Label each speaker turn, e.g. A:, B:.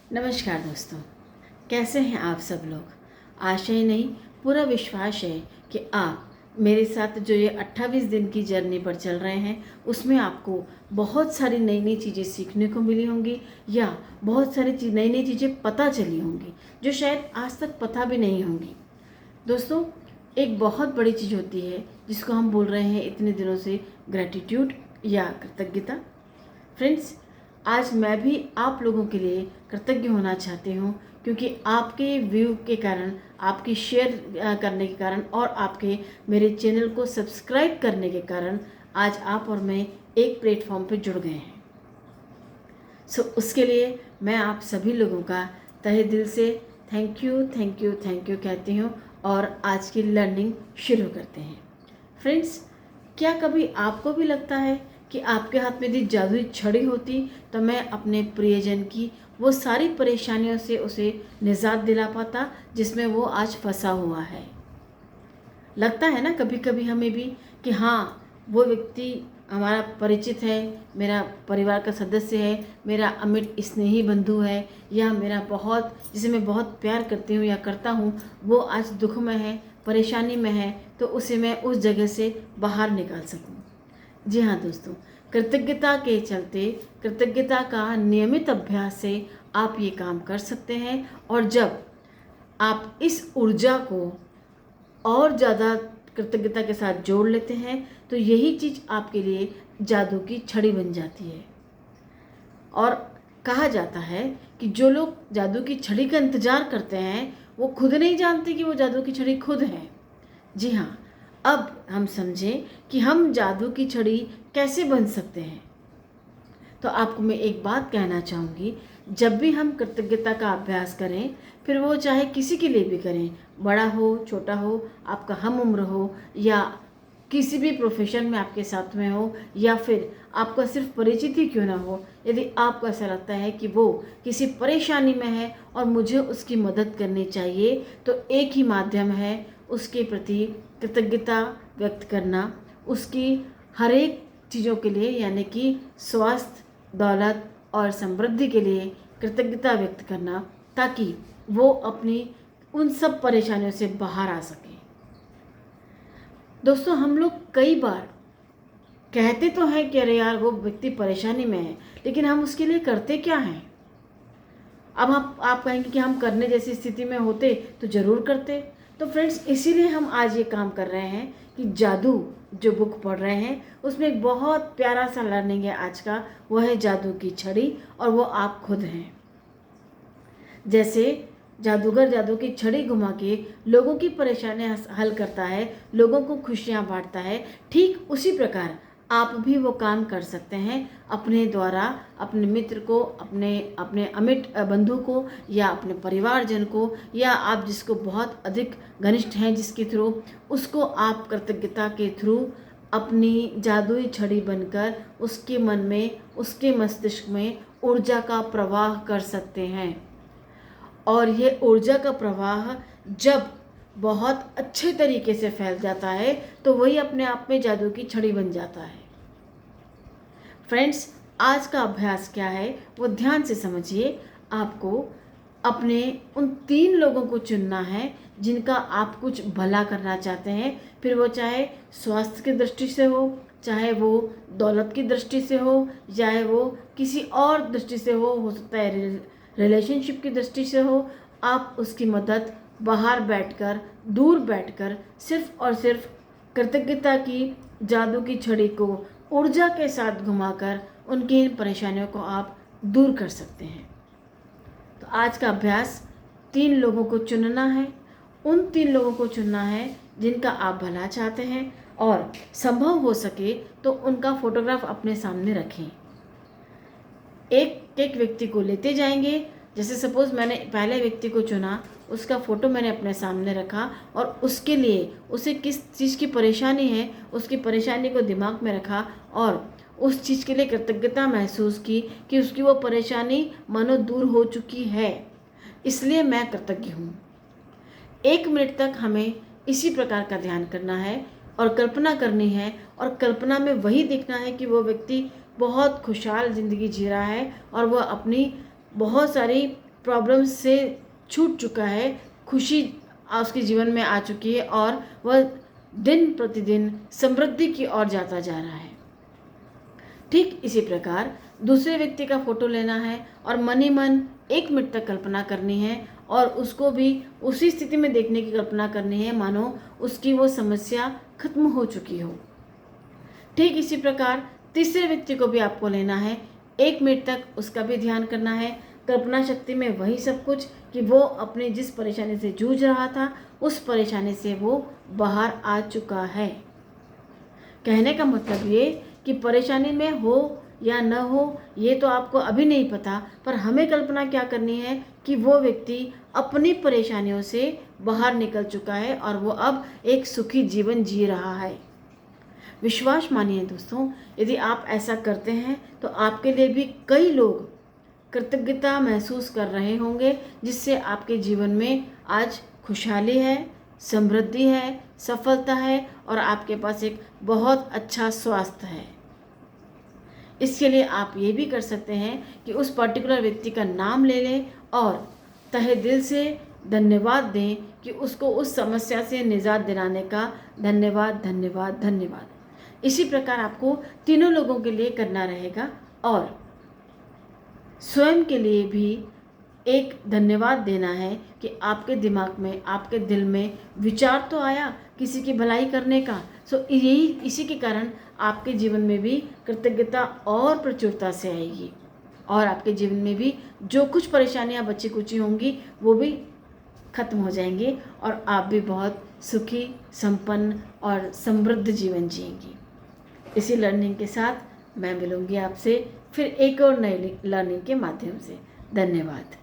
A: नमस्कार दोस्तों, कैसे हैं आप सब लोग। आशा ही नहीं पूरा विश्वास है कि आप मेरे साथ जो ये 28 दिन की जर्नी पर चल रहे हैं उसमें आपको बहुत सारी नई नई चीज़ें सीखने को मिली होंगी या बहुत सारी नई नई चीज़ें पता चली होंगी जो शायद आज तक पता भी नहीं होंगी। दोस्तों, एक बहुत बड़ी चीज़ होती है जिसको हम बोल रहे हैं इतने दिनों से ग्रैटिट्यूड या कृतज्ञता। फ्रेंड्स, आज मैं भी आप लोगों के लिए कृतज्ञ होना चाहती हूँ क्योंकि आपके व्यू के कारण, आपकी शेयर करने के कारण और आपके मेरे चैनल को सब्सक्राइब करने के कारण आज आप और मैं एक प्लेटफॉर्म पे जुड़ गए हैं। उसके लिए मैं आप सभी लोगों का तहे दिल से thank you thank you thank you कहती हूँ और आज की लर्निंग शुरू करते हैं। फ्रेंड्स, क्या कभी आपको भी लगता है कि आपके हाथ में यदि जादुई छड़ी होती तो मैं अपने प्रियजन की वो सारी परेशानियों से उसे निजात दिला पाता जिसमें वो आज फंसा हुआ है। लगता है ना कभी कभी हमें भी कि हाँ, वो व्यक्ति हमारा परिचित है, मेरा परिवार का सदस्य है, मेरा अमिट स्नेही बंधु है या मेरा जिसे मैं बहुत प्यार करती हूँ या करता हूँ, वो आज दुख में है, परेशानी में है, तो उसे मैं उस जगह से बाहर निकाल सकूँ। जी हाँ दोस्तों, कृतज्ञता के चलते, कृतज्ञता का नियमित अभ्यास से आप ये काम कर सकते हैं और जब आप इस ऊर्जा को और ज़्यादा कृतज्ञता के साथ जोड़ लेते हैं तो यही चीज़ आपके लिए जादू की छड़ी बन जाती है। और कहा जाता है कि जो लोग जादू की छड़ी का इंतज़ार करते हैं वो खुद नहीं जानते कि वो जादू की छड़ी खुद है। जी हाँ, अब हम समझें कि हम जादू की छड़ी कैसे बन सकते हैं। तो आपको मैं एक बात कहना चाहूँगी, जब भी हम कृतज्ञता का अभ्यास करें, फिर वो चाहे किसी के लिए भी करें, बड़ा हो छोटा हो, आपका हम उम्र हो या किसी भी प्रोफेशन में आपके साथ में हो या फिर आपका सिर्फ परिचित ही क्यों ना हो, यदि आपको ऐसा लगता है कि वो किसी परेशानी में है और मुझे उसकी मदद करनी चाहिए, तो एक ही माध्यम है उसके प्रति कृतज्ञता व्यक्त करना, उसकी हर एक चीज़ों के लिए, यानी कि स्वास्थ्य, दौलत और समृद्धि के लिए कृतज्ञता व्यक्त करना, ताकि वो अपनी उन सब परेशानियों से बाहर आ सके। दोस्तों, हम लोग कई बार कहते तो हैं कि अरे यार वो व्यक्ति परेशानी में है, लेकिन हम उसके लिए करते क्या हैं। अब आप कहेंगे कि हम करने जैसी स्थिति में होते तो ज़रूर करते। तो फ्रेंड्स, इसीलिए हम आज ये काम कर रहे हैं कि जादू जो बुक पढ़ रहे हैं उसमें एक बहुत प्यारा सा लर्निंग है आज का, वो है जादू की छड़ी और वो आप खुद हैं। जैसे जादूगर जादू की छड़ी घुमा के लोगों की परेशानियां हल करता है, लोगों को खुशियां बांटता है, ठीक उसी प्रकार आप भी वो काम कर सकते हैं अपने द्वारा, अपने मित्र को, अपने अपने अमिट बंधु को या अपने परिवारजन को, या आप जिसको बहुत अधिक घनिष्ठ हैं जिसके थ्रू, उसको आप कृतज्ञता के थ्रू अपनी जादुई छड़ी बनकर उसके मन में, उसके मस्तिष्क में ऊर्जा का प्रवाह कर सकते हैं। और ये ऊर्जा का प्रवाह जब बहुत अच्छे तरीके से फैल जाता है तो वही अपने आप में जादू की छड़ी बन जाता है। फ्रेंड्स, आज का अभ्यास क्या है वो ध्यान से समझिए। आपको अपने उन 3 लोगों को चुनना है जिनका आप कुछ भला करना चाहते हैं, फिर वो चाहे स्वास्थ्य की दृष्टि से हो, चाहे वो दौलत की दृष्टि से हो, चाहे वो किसी और दृष्टि से हो सकता है रिलेशनशिप की दृष्टि से हो। आप उसकी मदद बाहर बैठकर, दूर बैठकर सिर्फ और सिर्फ कृतज्ञता की जादू की छड़ी को ऊर्जा के साथ घुमाकर उनकी इन परेशानियों को आप दूर कर सकते हैं। तो आज का अभ्यास 3 लोगों को चुनना है। उन 3 लोगों को चुनना है जिनका आप भला चाहते हैं और संभव हो सके तो उनका फोटोग्राफ अपने सामने रखें। एक एक व्यक्ति को लेते जाएंगे। जैसे सपोज़ मैंने पहले व्यक्ति को चुना, उसका फ़ोटो मैंने अपने सामने रखा और उसके लिए, उसे किस चीज़ की परेशानी है उसकी परेशानी को दिमाग में रखा और उस चीज़ के लिए कृतज्ञता महसूस की कि उसकी वो परेशानी मानो दूर हो चुकी है, इसलिए मैं कृतज्ञ हूँ। 1 मिनट तक हमें इसी प्रकार का ध्यान करना है और कल्पना करनी है, और कल्पना में वही देखना है कि वो व्यक्ति बहुत खुशहाल ज़िंदगी जी रहा है और वह अपनी बहुत सारी प्रॉब्लम्स से छूट चुका है, खुशी उसके जीवन में आ चुकी है और वह दिन प्रतिदिन समृद्धि की ओर जाता जा रहा है। ठीक इसी प्रकार दूसरे व्यक्ति का फोटो लेना है और मन ही मन 1 मिनट तक कल्पना करनी है और उसको भी उसी स्थिति में देखने की कल्पना करनी है मानो उसकी वो समस्या खत्म हो चुकी हो। ठीक इसी प्रकार तीसरे व्यक्ति को भी आपको लेना है, 1 मिनट तक उसका भी ध्यान करना है, कल्पना शक्ति में वही सब कुछ कि वो अपने जिस परेशानी से जूझ रहा था उस परेशानी से वो बाहर आ चुका है। कहने का मतलब ये कि परेशानी में हो या न हो ये तो आपको अभी नहीं पता, पर हमें कल्पना क्या करनी है कि वो व्यक्ति अपनी परेशानियों से बाहर निकल चुका है और वो अब एक सुखी जीवन जी रहा है। विश्वास मानिए दोस्तों, यदि आप ऐसा करते हैं तो आपके लिए भी कई लोग कृतज्ञता महसूस कर रहे होंगे, जिससे आपके जीवन में आज खुशहाली है, समृद्धि है, सफलता है और आपके पास एक बहुत अच्छा स्वास्थ्य है। इसके लिए आप ये भी कर सकते हैं कि उस पर्टिकुलर व्यक्ति का नाम ले लें और तहे दिल से धन्यवाद दें कि उसको उस समस्या से निजात दिलाने का धन्यवाद धन्यवाद धन्यवाद। इसी प्रकार आपको तीनों लोगों के लिए करना रहेगा और स्वयं के लिए भी एक धन्यवाद देना है कि आपके दिमाग में, आपके दिल में विचार तो आया किसी की भलाई करने का। सो यही इसी के कारण आपके जीवन में भी कृतज्ञता और प्रचुरता से आएगी और आपके जीवन में भी जो कुछ परेशानियां बची कुची होंगी वो भी खत्म हो जाएंगी और आप भी बहुत सुखी, संपन्न और समृद्ध जीवन जिएंगी। इसी लर्निंग के साथ मैं मिलूंगी आपसे फिर एक और नई लर्निंग के माध्यम से। धन्यवाद।